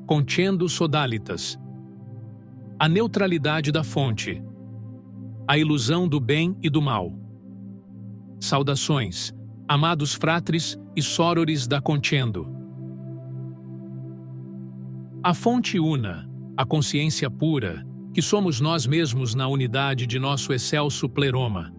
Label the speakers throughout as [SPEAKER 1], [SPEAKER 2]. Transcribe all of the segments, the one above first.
[SPEAKER 1] Concendo sodalitas. A neutralidade da fonte. A ilusão do bem e do mal. Saudações, amados fratres e sorores da Concendo. A fonte una, a consciência pura, que somos nós mesmos na unidade de nosso excelso pleroma,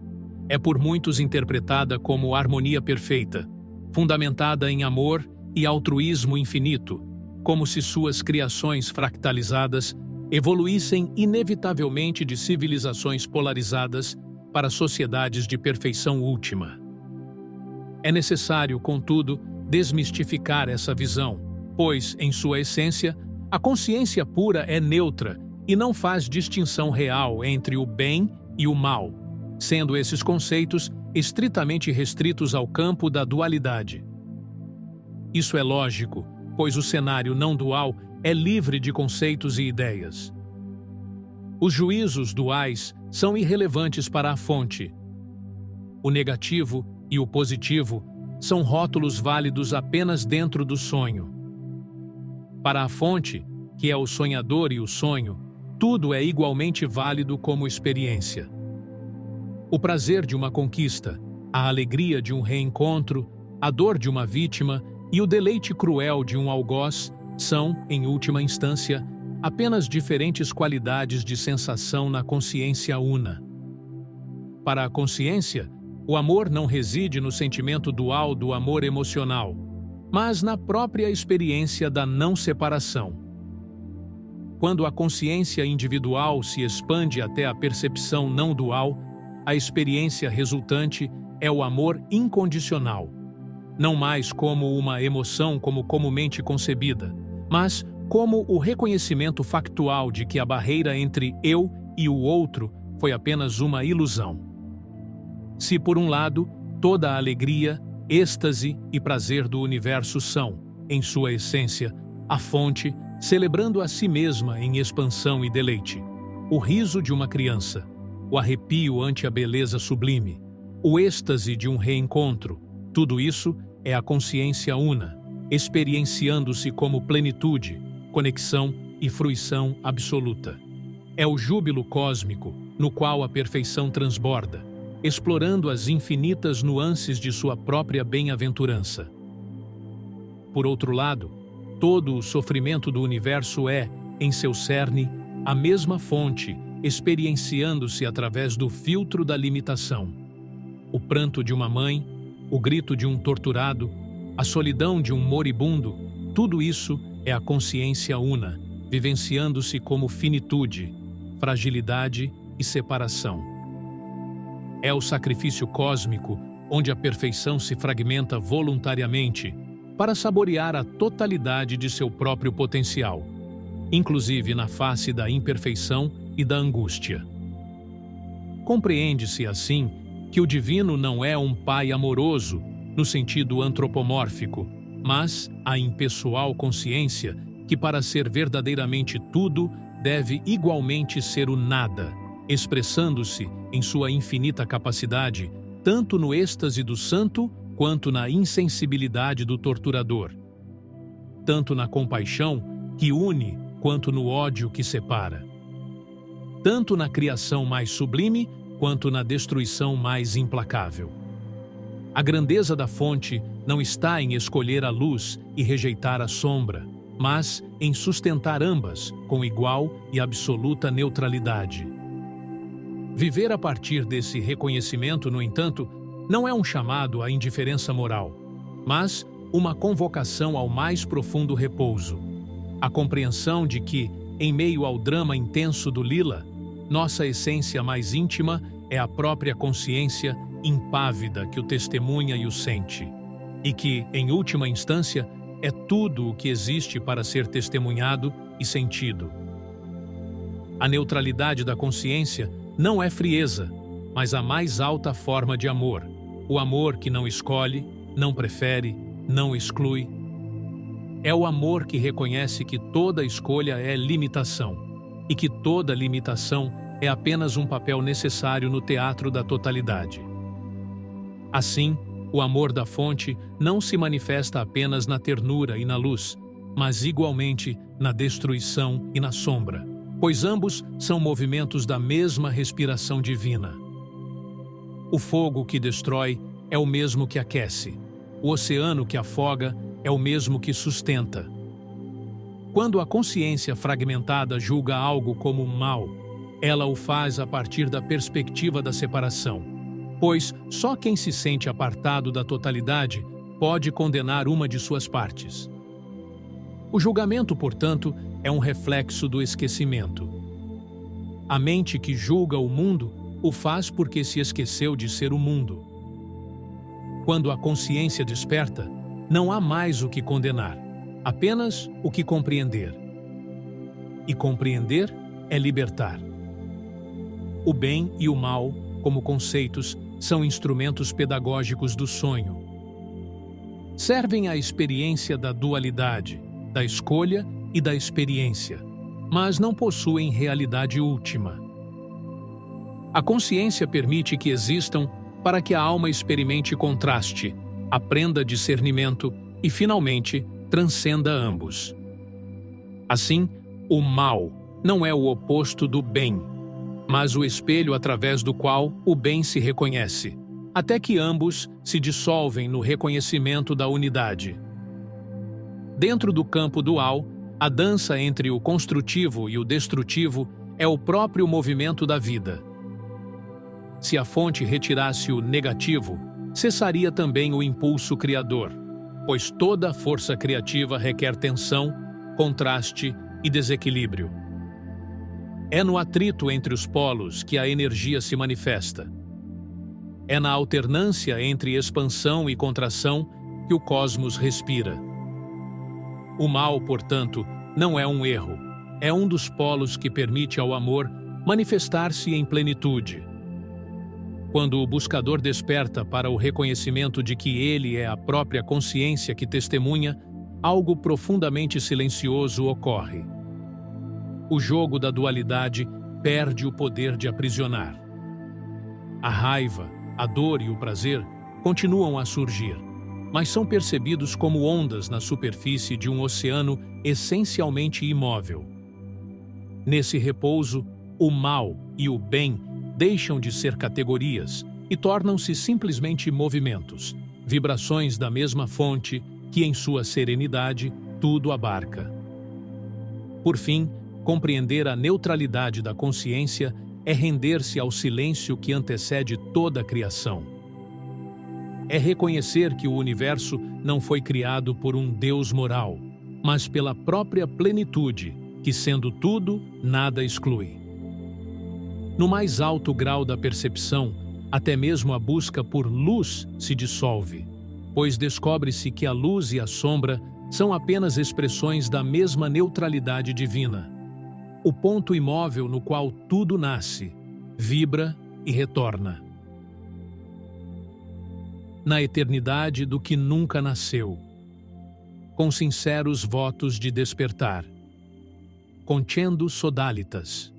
[SPEAKER 1] é por muitos interpretada como harmonia perfeita, fundamentada em amor e altruísmo infinito, como se suas criações fractalizadas evoluíssem inevitavelmente de civilizações polarizadas para sociedades de perfeição última. É necessário, contudo, desmistificar essa visão, pois, em sua essência, a consciência pura é neutra e não faz distinção real entre o bem e o mal, sendo esses conceitos estritamente restritos ao campo da dualidade. Isso é lógico, pois o cenário não dual é livre de conceitos e ideias. Os juízos duais são irrelevantes para a fonte. O negativo e o positivo são rótulos válidos apenas dentro do sonho. Para a fonte, que é o sonhador e o sonho, tudo é igualmente válido como experiência. O prazer de uma conquista, a alegria de um reencontro, a dor de uma vítima e o deleite cruel de um algoz são, em última instância, apenas diferentes qualidades de sensação na consciência una. Para a consciência, o amor não reside no sentimento dual do amor emocional, mas na própria experiência da não separação. Quando a consciência individual se expande até a percepção não dual, a experiência resultante é o amor incondicional, não mais como uma emoção como comumente concebida, mas como o reconhecimento factual de que a barreira entre eu e o outro foi apenas uma ilusão. Se, por um lado, toda a alegria, êxtase e prazer do universo são, em sua essência, a fonte, celebrando a si mesma em expansão e deleite, o riso de uma criança, o arrepio ante a beleza sublime, o êxtase de um reencontro, tudo isso é a consciência una, experienciando-se como plenitude, conexão e fruição absoluta. É o júbilo cósmico, no qual a perfeição transborda, explorando as infinitas nuances de sua própria bem-aventurança. Por outro lado, todo o sofrimento do universo é, em seu cerne, a mesma fonte, experienciando-se através do filtro da limitação. O pranto de uma mãe, o grito de um torturado, a solidão de um moribundo, tudo isso é a consciência una, vivenciando-se como finitude, fragilidade e separação. É o sacrifício cósmico, onde a perfeição se fragmenta voluntariamente para saborear a totalidade de seu próprio potencial, inclusive na face da imperfeição e da angústia. Compreende-se, assim, que o divino não é um pai amoroso, no sentido antropomórfico, mas a impessoal consciência que, para ser verdadeiramente tudo, deve igualmente ser o nada, expressando-se em sua infinita capacidade, tanto no êxtase do santo quanto na insensibilidade do torturador, tanto na compaixão que une quanto no ódio que separa, tanto na criação mais sublime quanto na destruição mais implacável. A grandeza da fonte não está em escolher a luz e rejeitar a sombra, mas em sustentar ambas com igual e absoluta neutralidade. Viver a partir desse reconhecimento, no entanto, não é um chamado à indiferença moral, mas uma convocação ao mais profundo repouso. A compreensão de que, em meio ao drama intenso do lila, nossa essência mais íntima é a própria consciência impávida que o testemunha e o sente, e que, em última instância, é tudo o que existe para ser testemunhado e sentido. A neutralidade da consciência não é frieza, mas a mais alta forma de amor, o amor que não escolhe, não prefere, não exclui. É o amor que reconhece que toda escolha é limitação, e que toda limitação é apenas um papel necessário no teatro da totalidade. Assim, o amor da fonte não se manifesta apenas na ternura e na luz, mas igualmente na destruição e na sombra, pois ambos são movimentos da mesma respiração divina. O fogo que destrói é o mesmo que aquece. O oceano que afoga é o mesmo que sustenta. Quando a consciência fragmentada julga algo como mal, ela o faz a partir da perspectiva da separação, pois só quem se sente apartado da totalidade pode condenar uma de suas partes. O julgamento, portanto, é um reflexo do esquecimento. A mente que julga o mundo o faz porque se esqueceu de ser o mundo. Quando a consciência desperta, não há mais o que condenar, apenas o que compreender. E compreender é libertar. O bem e o mal, como conceitos, são instrumentos pedagógicos do sonho. Servem à experiência da dualidade, da escolha e da experiência, mas não possuem realidade última. A consciência permite que existam para que a alma experimente contraste, aprenda discernimento e, finalmente, transcenda ambos. Assim, o mal não é o oposto do bem, mas o espelho através do qual o bem se reconhece, até que ambos se dissolvem no reconhecimento da unidade. Dentro do campo dual, a dança entre o construtivo e o destrutivo é o próprio movimento da vida. Se a fonte retirasse o negativo, cessaria também o impulso criador, pois toda força criativa requer tensão, contraste e desequilíbrio. É no atrito entre os polos que a energia se manifesta. É na alternância entre expansão e contração que o cosmos respira. O mal, portanto, não é um erro, é um dos polos que permite ao amor manifestar-se em plenitude. Quando o buscador desperta para o reconhecimento de que ele é a própria consciência que testemunha, algo profundamente silencioso ocorre. O jogo da dualidade perde o poder de aprisionar. A raiva, a dor e o prazer continuam a surgir, mas são percebidos como ondas na superfície de um oceano essencialmente imóvel. Nesse repouso, o mal e o bem deixam de ser categorias e tornam-se simplesmente movimentos, vibrações da mesma fonte que, em sua serenidade, tudo abarca. Por fim, compreender a neutralidade da consciência é render-se ao silêncio que antecede toda a criação. É reconhecer que o universo não foi criado por um Deus moral, mas pela própria plenitude, que, sendo tudo, nada exclui. No mais alto grau da percepção, até mesmo a busca por luz se dissolve, pois descobre-se que a luz e a sombra são apenas expressões da mesma neutralidade divina, o ponto imóvel no qual tudo nasce, vibra e retorna. Na eternidade do que nunca nasceu, com sinceros votos de despertar, Concendo Sodalitas.